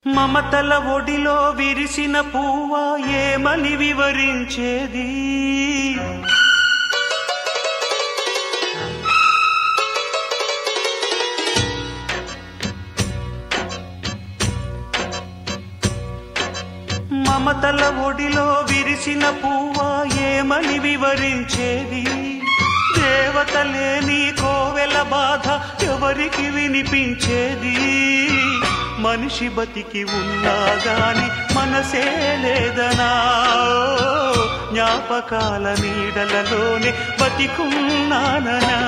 మమతల ఒడిలో విరిసిన పువ్వా ఏమని వివరించేది? మమతల ఒడిలో విరిసిన పువ్వా ఏమని వివరించేది? దేవత లేని కోవెల బాధ ఎవరికి వినిపించేది? మనిషి బతికి ఉన్నా గాని మనసే లేదనా, జ్ఞాపకాల నీడలలోనే బతికున్నాననా.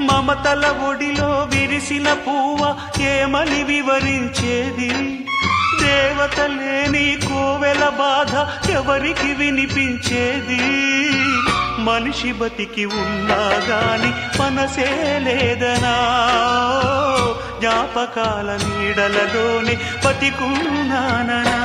మమతల ఒడిలో విరిసిన పువ్వ ఏమని వివరించేది? దేవత లేని కోవెల బాధ ఎవరికి వినిపించేది? మనిషి బతికి ఉన్నా గాని మనసే లేదనా, జ్ఞాపకాల నీడలలోనే బతికున్నాననా.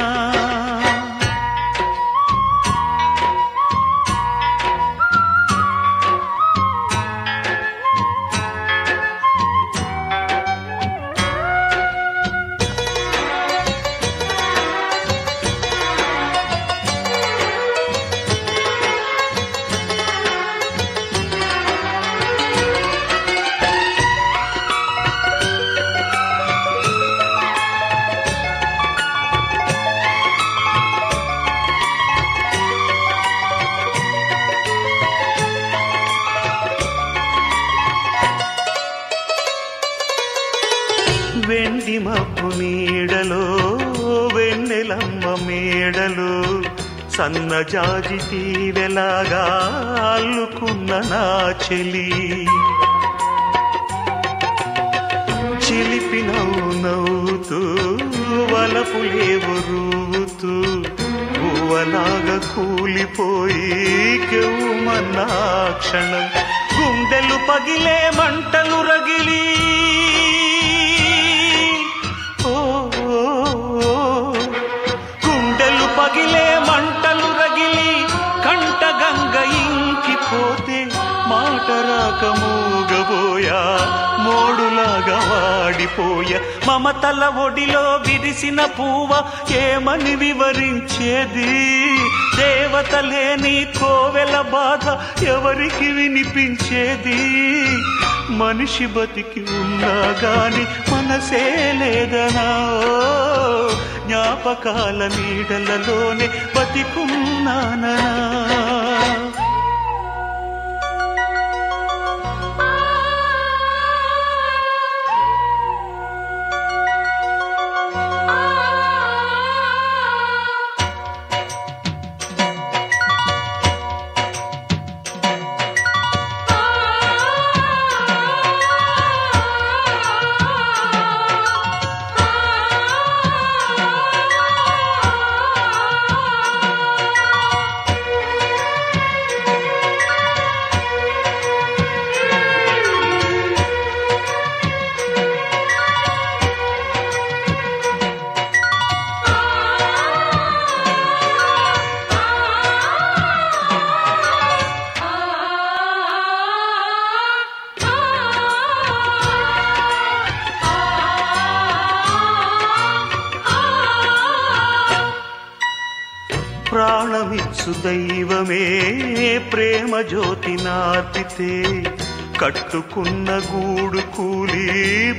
వెండి మబ్బు నీడలో వెన్నెలమ్మ మేడలో సన్నజాజి తీవెలాగా అల్లుకున్న నా చెలి, చిలిపి నవ్వుతూ వలపులేవు రూతూ పువ్వలాగా కూలిపోయి కెవ్వుమన్నా క్షణం, గుండెలు పగిలే మంటలు రగిలి గుండెలు పగిలే మంటలు రగిలి కంట గంగ ఇంకిపోతే మాట రాక మూగబోయా, మోడులాగా వాడిపోయా. మమతల ఒడిలో విరిసిన పువ్వ ఏమని వివరించేది? దేవత లేని కోవెల బాధ ఎవరికి వినిపించేది? మనిషి బతికి ఉన్నా గాని మనసే లేదనా, జ్ఞాపకాల నీడలలోనే బతికున్నాననా. ప్రాణమిచ్చు దైవమే ప్రేమ జ్యోతి నార్పితే కట్టుకున్న గూడు కూలి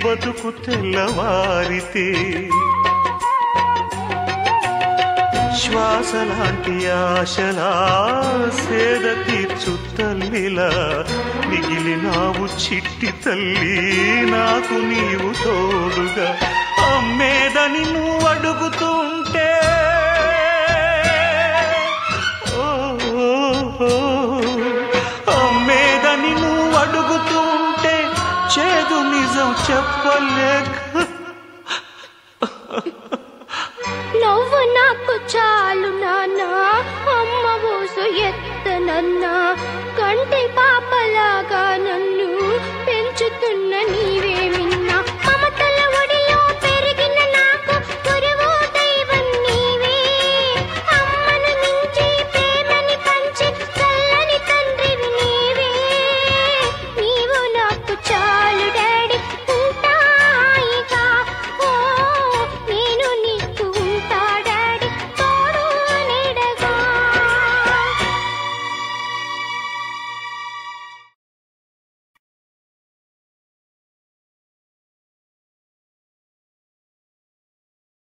బతుకు తెల్లవారితే, శ్వాసలాంటి ఆశలా సేద తీర్చు తల్లిలా మిగిలినావు చిట్టి తల్లి, నాకు నీవు తోడుగా. అమ్మేదని నువ్వు అడుగుతుంటే అమ్మేదని నువ్వు అడుగుతుంటే చేదు నిజం చెప్పలేక, నువ్వు నాకు చాలు నాన్నా, అమ్మ ఊసు ఎత్తనన్నా, కంటి పాపలాగా నన్ను పెంచుతున్న నీవే